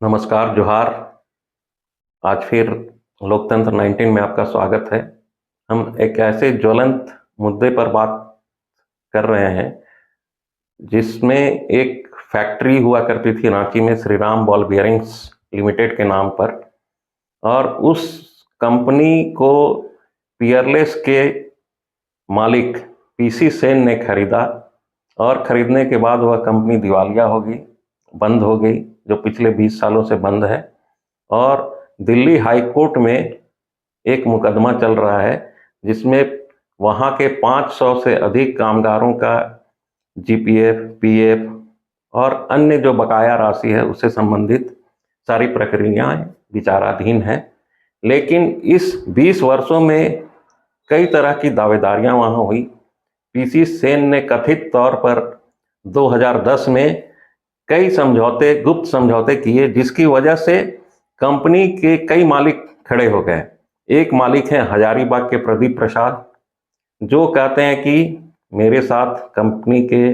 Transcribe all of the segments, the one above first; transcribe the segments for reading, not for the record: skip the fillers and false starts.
नमस्कार, जोहार। आज फिर लोकतंत्र 19 में आपका स्वागत है। हम एक ऐसे ज्वलंत मुद्दे पर बात कर रहे हैं जिसमें एक फैक्ट्री हुआ करती थी रांची में, Shri Ram ball bearings limited के नाम पर, और उस कंपनी को पियरलेस के मालिक पीसी सेन ने खरीदा और खरीदने के बाद वह कंपनी दिवालिया हो गई, बंद हो गई, जो पिछले 20 सालों से बंद है। और दिल्ली हाई कोर्ट में एक मुकदमा चल रहा है जिसमें वहाँ के 500 से अधिक कामगारों का जीपीएफ, पीएफ और अन्य जो बकाया राशि है उससे संबंधित सारी प्रक्रियाएं विचाराधीन हैं। लेकिन इस 20 वर्षों में कई तरह की दावेदारियां वहाँ हुई। पीसी सेन ने कथित तौर पर 2010 में कई समझौते, गुप्त समझौते किए, जिसकी वजह से कंपनी के कई मालिक खड़े हो गए। एक मालिक हैं हजारीबाग के प्रदीप प्रसाद, जो कहते हैं कि मेरे साथ कंपनी के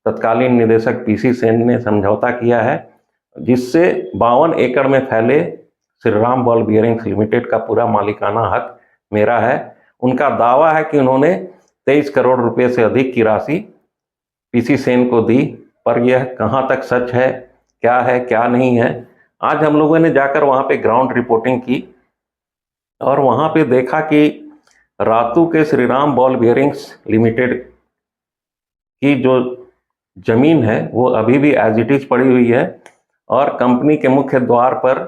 तत्कालीन निदेशक पीसी सेन ने समझौता किया है, जिससे 52 एकड़ में फैले Shri Ram ball bearings limited का पूरा मालिकाना हक मेरा है। उनका दावा है कि उन्होंने 23 करोड़ रुपए से अधिक की राशि पीसी सेन को दी, पर यह कहाँ तक सच है क्या नहीं है। आज हम लोगों ने जाकर वहाँ पे ग्राउंड रिपोर्टिंग की और वहाँ पे देखा कि रातू के Shri Ram ball bearings limited की जो जमीन है वो अभी भी एज इट इज पड़ी हुई है, और कंपनी के मुख्य द्वार पर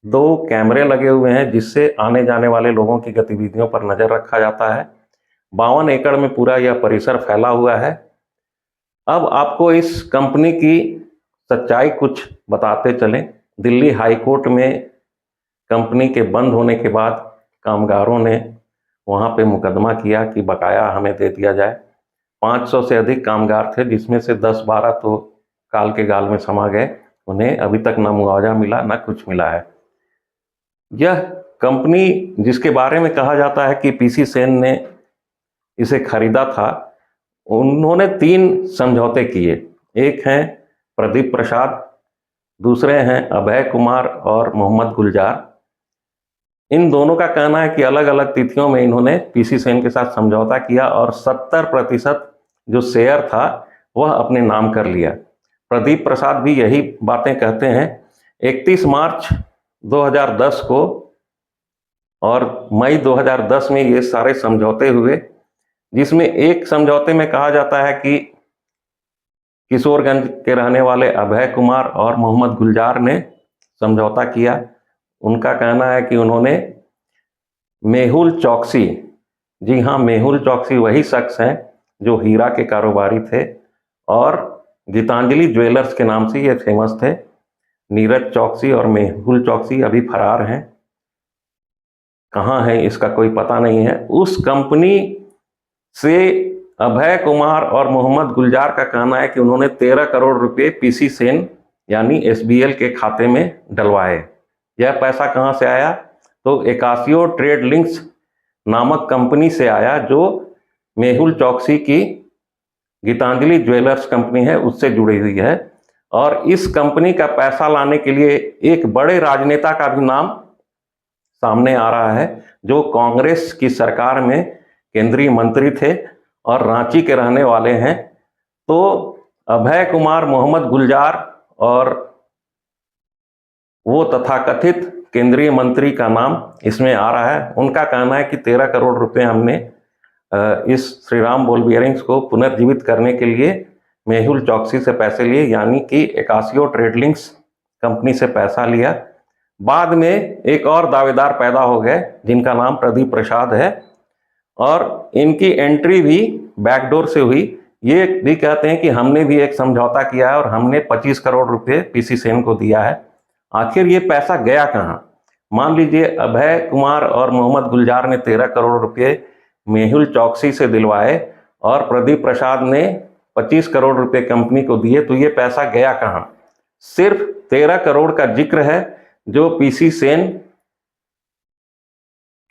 2 कैमरे लगे हुए हैं जिससे आने जाने वाले लोगों की गतिविधियों पर नजर रखा जाता है। 52 एकड़ में पूरा यह परिसर फैला हुआ है। अब आपको इस कंपनी की सच्चाई कुछ बताते चलें। दिल्ली हाई कोर्ट में कंपनी के बंद होने के बाद कामगारों ने वहाँ पे मुकदमा किया कि बकाया हमें दे दिया जाए। 500 से अधिक कामगार थे, जिसमें से 10-12 तो काल के गाल में समा गए। उन्हें अभी तक ना मुआवजा मिला ना कुछ मिला है। यह कंपनी जिसके बारे में कहा जाता है कि पीसी सेन ने इसे खरीदा था, उन्होंने 3 समझौते किए। एक हैं प्रदीप प्रसाद, दूसरे हैं अभय कुमार और मोहम्मद गुलजार। इन दोनों का कहना है कि अलग अलग तिथियों में इन्होंने पीसी सेन के साथ समझौता किया और 70% जो शेयर था वह अपने नाम कर लिया। प्रदीप प्रसाद भी यही बातें कहते हैं। 31 मार्च 2010 को और मई 2010 में ये सारे समझौते हुए, जिसमें एक समझौते में कहा जाता है कि किशोरगंज के रहने वाले अभय कुमार और मोहम्मद गुलजार ने समझौता किया। उनका कहना है कि उन्होंने मेहुल चौकसी, जी हाँ, मेहुल चौकसी वही शख्स हैं जो हीरा के कारोबारी थे और गीतांजलि ज्वेलर्स के नाम से ये फेमस थे। नीरज चौकसी और मेहुल चौकसी अभी फरार हैं, कहाँ है इसका कोई पता नहीं है। उस कंपनी से अभय कुमार और मोहम्मद गुलजार का कहना है कि उन्होंने 13 करोड़ रुपए पीसी सेन यानी एसबीएल के खाते में डलवाए। यह पैसा कहाँ से आया? तो एकासियो ट्रेड लिंक्स नामक कंपनी से आया, जो मेहुल चौकसी की गीतांजलि ज्वेलर्स कंपनी है उससे जुड़ी हुई है। और इस कंपनी का पैसा लाने के लिए एक बड़े राजनेता का भी नाम सामने आ रहा है, जो कांग्रेस की सरकार में केंद्रीय मंत्री थे और रांची के रहने वाले हैं। तो अभय कुमार, मोहम्मद गुलजार और वो तथाकथित केंद्रीय मंत्री का नाम इसमें आ रहा है। उनका कहना है कि 13 करोड़ रुपए हमने इस श्री राम बॉल बियरिंग्स को पुनर्जीवित करने के लिए मेहुल चौकसी से पैसे लिए, यानी कि एकासियो ट्रेड लिंक्स कंपनी से पैसा लिया। बाद में एक और दावेदार पैदा हो गए जिनका नाम प्रदीप प्रसाद है, और इनकी एंट्री भी बैकडोर से हुई। ये भी कहते हैं कि हमने भी एक समझौता किया है और हमने 25 करोड़ रुपए पीसी सेन को दिया है। आखिर ये पैसा गया कहाँ? मान लीजिए अभय कुमार और मोहम्मद गुलजार ने 13 करोड़ रुपए मेहुल चौकसी से दिलवाए और प्रदीप प्रसाद ने 25 करोड़ रुपए कंपनी को दिए, तो ये पैसा गया कहाँ? सिर्फ 13 करोड़ का जिक्र है जो पीसी सेन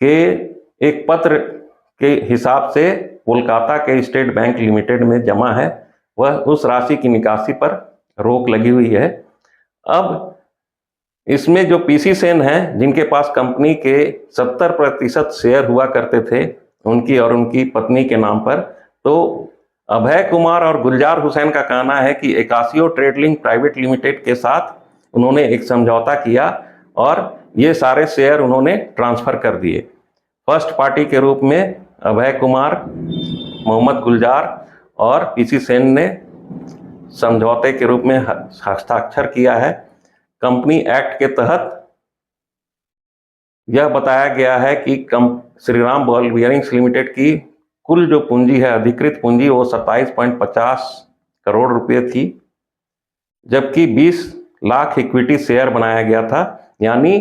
के एक पत्र के हिसाब से कोलकाता के स्टेट बैंक लिमिटेड में जमा है। वह उस राशि की निकासी पर रोक लगी हुई है। अब इसमें जो पीसी सेन हैं, जिनके पास कंपनी के 70% शेयर हुआ करते थे उनकी और उनकी पत्नी के नाम पर, तो अभय कुमार और गुलजार हुसैन का कहना है कि एकासियो ट्रेडिंग प्राइवेट लिमिटेड के साथ उन्होंने एक समझौता किया और ये सारे शेयर उन्होंने ट्रांसफर कर दिए। फर्स्ट पार्टी के रूप में अभय कुमार, मोहम्मद गुलजार और पीसी सेन ने समझौते के रूप में हस्ताक्षर किया है। कंपनी एक्ट के तहत यह बताया गया है कि श्रीराम बॉल बियरिंग्स लिमिटेड की कुल जो पूंजी है, अधिकृत पूंजी, वो 27.50 करोड़ रुपए थी, जबकि 20 लाख इक्विटी शेयर बनाया गया था, यानी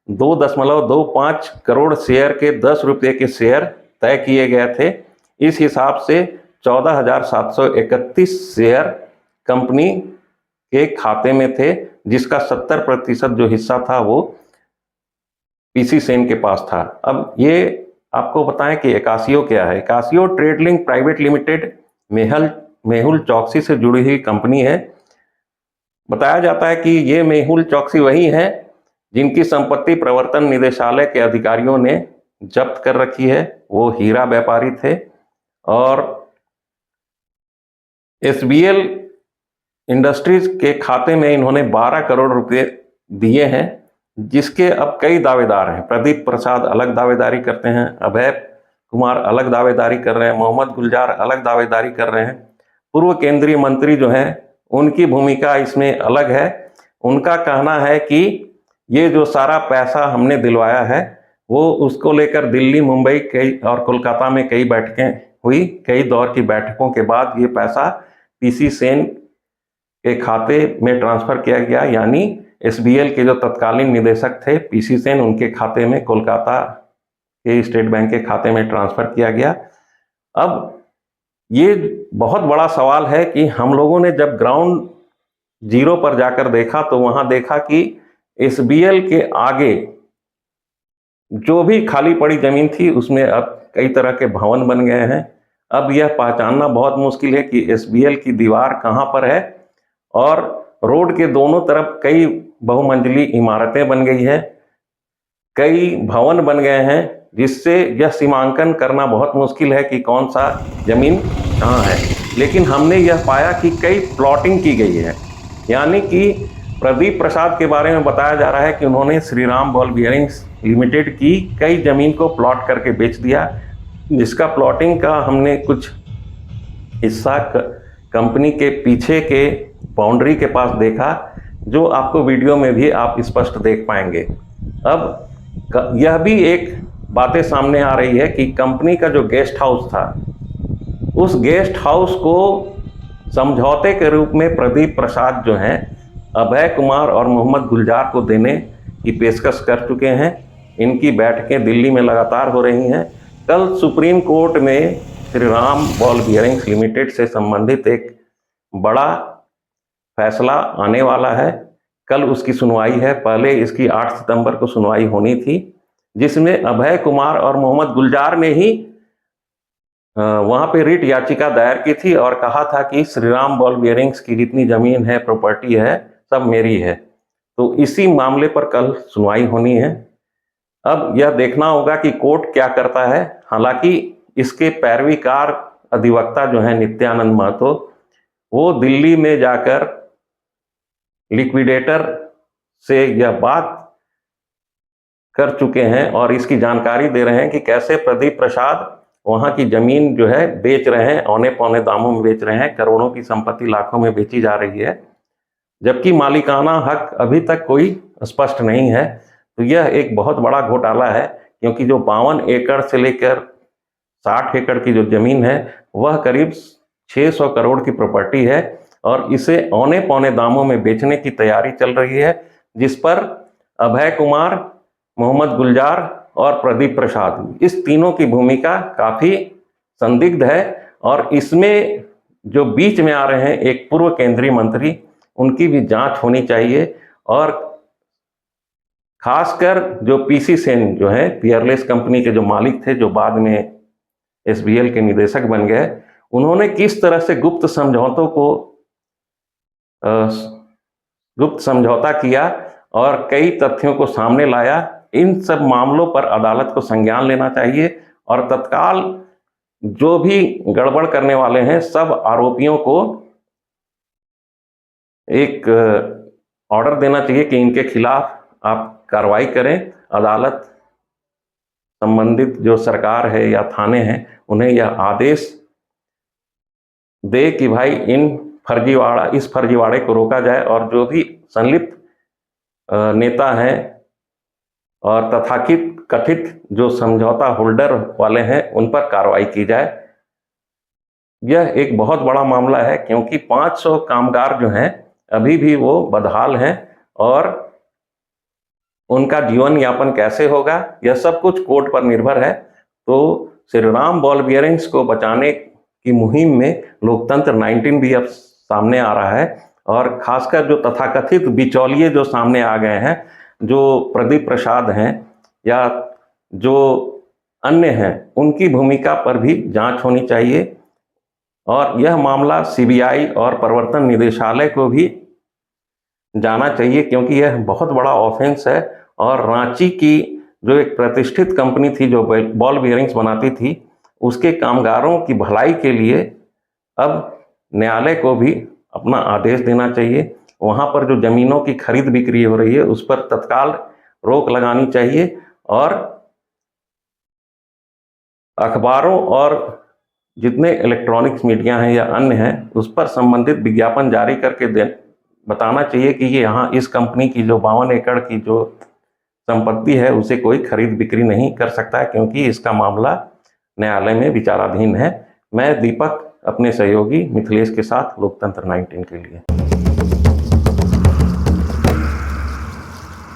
2.25 करोड़ शेयर के 10 रुपये के शेयर तय किए गए थे। इस हिसाब से 14,731 शेयर कंपनी के खाते में थे, जिसका 70% जो हिस्सा था वो पीसी सेन के पास था। अब ये आपको बताएं कि एकासियो क्या है। एकासियो ट्रेडिंग प्राइवेट लिमिटेड मेहुल चौकसी से जुड़ी हुई कंपनी है। बताया जाता है कि ये मेहुल चौकसी वही है जिनकी संपत्ति प्रवर्तन निदेशालय के अधिकारियों ने जब्त कर रखी है। वो हीरा व्यापारी थे और एसबीएल इंडस्ट्रीज के खाते में इन्होंने 12 करोड़ रुपए दिए हैं, जिसके अब कई दावेदार हैं। प्रदीप प्रसाद अलग दावेदारी करते हैं, अभय कुमार अलग दावेदारी कर रहे हैं, मोहम्मद गुलजार अलग दावेदारी कर रहे हैं। पूर्व केंद्रीय मंत्री जो हैं उनकी भूमिका इसमें अलग है। उनका कहना है कि ये जो सारा पैसा हमने दिलवाया है वो उसको लेकर दिल्ली, मुंबई कई और कोलकाता में कई बैठकें हुई। कई दौर की बैठकों के बाद ये पैसा पीसी सेन के खाते में ट्रांसफर किया गया, यानी एसबीएल के जो तत्कालीन निदेशक थे पीसी सेन, उनके खाते में कोलकाता के स्टेट बैंक के खाते में ट्रांसफर किया गया। अब ये बहुत बड़ा सवाल है कि हम लोगों ने जब ग्राउंड जीरो पर जाकर देखा तो वहां देखा कि एसबीएल के आगे जो भी खाली पड़ी जमीन थी उसमें अब कई तरह के भवन बन गए हैं। अब यह पहचानना बहुत मुश्किल है कि एसबीएल की दीवार कहां पर है, और रोड के दोनों तरफ कई बहुमंजिली इमारतें बन गई है, कई भवन बन गए हैं, जिससे यह सीमांकन करना बहुत मुश्किल है कि कौन सा जमीन कहाँ है। लेकिन हमने यह पाया कि कई प्लॉटिंग की गई है, यानी कि प्रदीप प्रसाद के बारे में बताया जा रहा है कि उन्होंने श्रीराम बॉल बियरिंग्स लिमिटेड की कई जमीन को प्लॉट करके बेच दिया, जिसका प्लॉटिंग का हमने कुछ हिस्सा कंपनी के पीछे के बाउंड्री के पास देखा, जो आपको वीडियो में भी आप स्पष्ट देख पाएंगे। अब यह भी एक बातें सामने आ रही है कि कंपनी का जो गेस्ट हाउस था, उस गेस्ट हाउस को समझौते के रूप में प्रदीप प्रसाद जो हैं अभय कुमार और मोहम्मद गुलजार को देने की पेशकश कर चुके हैं। इनकी बैठकें दिल्ली में लगातार हो रही हैं। कल सुप्रीम कोर्ट में श्रीराम बॉल बियरिंग्स लिमिटेड से संबंधित एक बड़ा फैसला आने वाला है। कल उसकी सुनवाई है। पहले इसकी 8 सितंबर को सुनवाई होनी थी, जिसमें अभय कुमार और मोहम्मद गुलजार ने ही वहां पे रिट याचिका दायर की थी और कहा था कि श्रीराम बॉल बियरिंग्स की जितनी जमीन है, प्रॉपर्टी है, सब मेरी है। तो इसी मामले पर कल सुनवाई होनी है। अब यह देखना होगा कि कोर्ट क्या करता है। हालांकि इसके पैरवीकार अधिवक्ता जो है नित्यानंद महतो, वो दिल्ली में जाकर लिक्विडेटर से यह बात कर चुके हैं और इसकी जानकारी दे रहे हैं कि कैसे प्रदीप प्रसाद वहां की जमीन जो है बेच रहे हैं, औने पौने दामों में बेच रहे हैं। करोड़ों की संपत्ति लाखों में बेची जा रही है, जबकि मालिकाना हक अभी तक कोई स्पष्ट नहीं है। तो यह एक बहुत बड़ा घोटाला है, क्योंकि जो 52 एकड़ से लेकर 60 एकड़ की जो जमीन है वह करीब 600 करोड़ की प्रॉपर्टी है और इसे औने पौने दामों में बेचने की तैयारी चल रही है, जिस पर अभय कुमार, मोहम्मद गुलजार और प्रदीप प्रसाद, इस तीनों की भूमिका काफी संदिग्ध है। और इसमें जो बीच में आ रहे हैं एक पूर्व केंद्रीय मंत्री, उनकी भी जांच होनी चाहिए। और खासकर जो पीसी सेन जो है पियरलेस कंपनी के जो मालिक थे, जो बाद में एसबीएल के निदेशक बन गए, उन्होंने किस तरह से गुप्त समझौता किया और कई तथ्यों को सामने लाया। इन सब मामलों पर अदालत को संज्ञान लेना चाहिए और तत्काल जो भी गड़बड़ करने वाले हैं सब आरोपियों को एक ऑर्डर देना चाहिए कि इनके खिलाफ आप कार्रवाई करें। अदालत संबंधित जो सरकार है या थाने हैं उन्हें यह आदेश दे कि भाई इस फर्जीवाड़े को रोका जाए और जो भी संलिप्त नेता हैं और तथाकथित कथित जो समझौता होल्डर वाले हैं उन पर कार्रवाई की जाए। यह एक बहुत बड़ा मामला है क्योंकि 500 कामगार जो हैं अभी भी वो बदहाल हैं और उनका जीवन यापन कैसे होगा यह सब कुछ कोर्ट पर निर्भर है। तो श्री राम बॉल बियरिंग्स को बचाने की मुहिम में लोकतंत्र 19 भी अब सामने आ रहा है और खासकर जो तथाकथित बिचौलिए जो सामने आ गए हैं, जो प्रदीप प्रसाद हैं या जो अन्य हैं, उनकी भूमिका पर भी जांच होनी चाहिए और यह मामला सीबीआई और प्रवर्तन निदेशालय को भी जाना चाहिए क्योंकि यह बहुत बड़ा ऑफेंस है। और रांची की जो एक प्रतिष्ठित कंपनी थी जो बॉल बियरिंग्स बनाती थी, उसके कामगारों की भलाई के लिए अब न्यायालय को भी अपना आदेश देना चाहिए। वहाँ पर जो जमीनों की खरीद बिक्री हो रही है उस पर तत्काल रोक लगानी चाहिए और अखबारों और जितने इलेक्ट्रॉनिक्स मीडिया हैं या अन्य हैं उस पर संबंधित विज्ञापन जारी करके बताना चाहिए कि ये यहाँ इस कंपनी की जो 52 एकड़ की जो संपत्ति है उसे कोई खरीद बिक्री नहीं कर सकता है क्योंकि इसका मामला न्यायालय में विचाराधीन है। मैं दीपक अपने सहयोगी मिथिलेश के साथ लोकतंत्र 19 के लिए।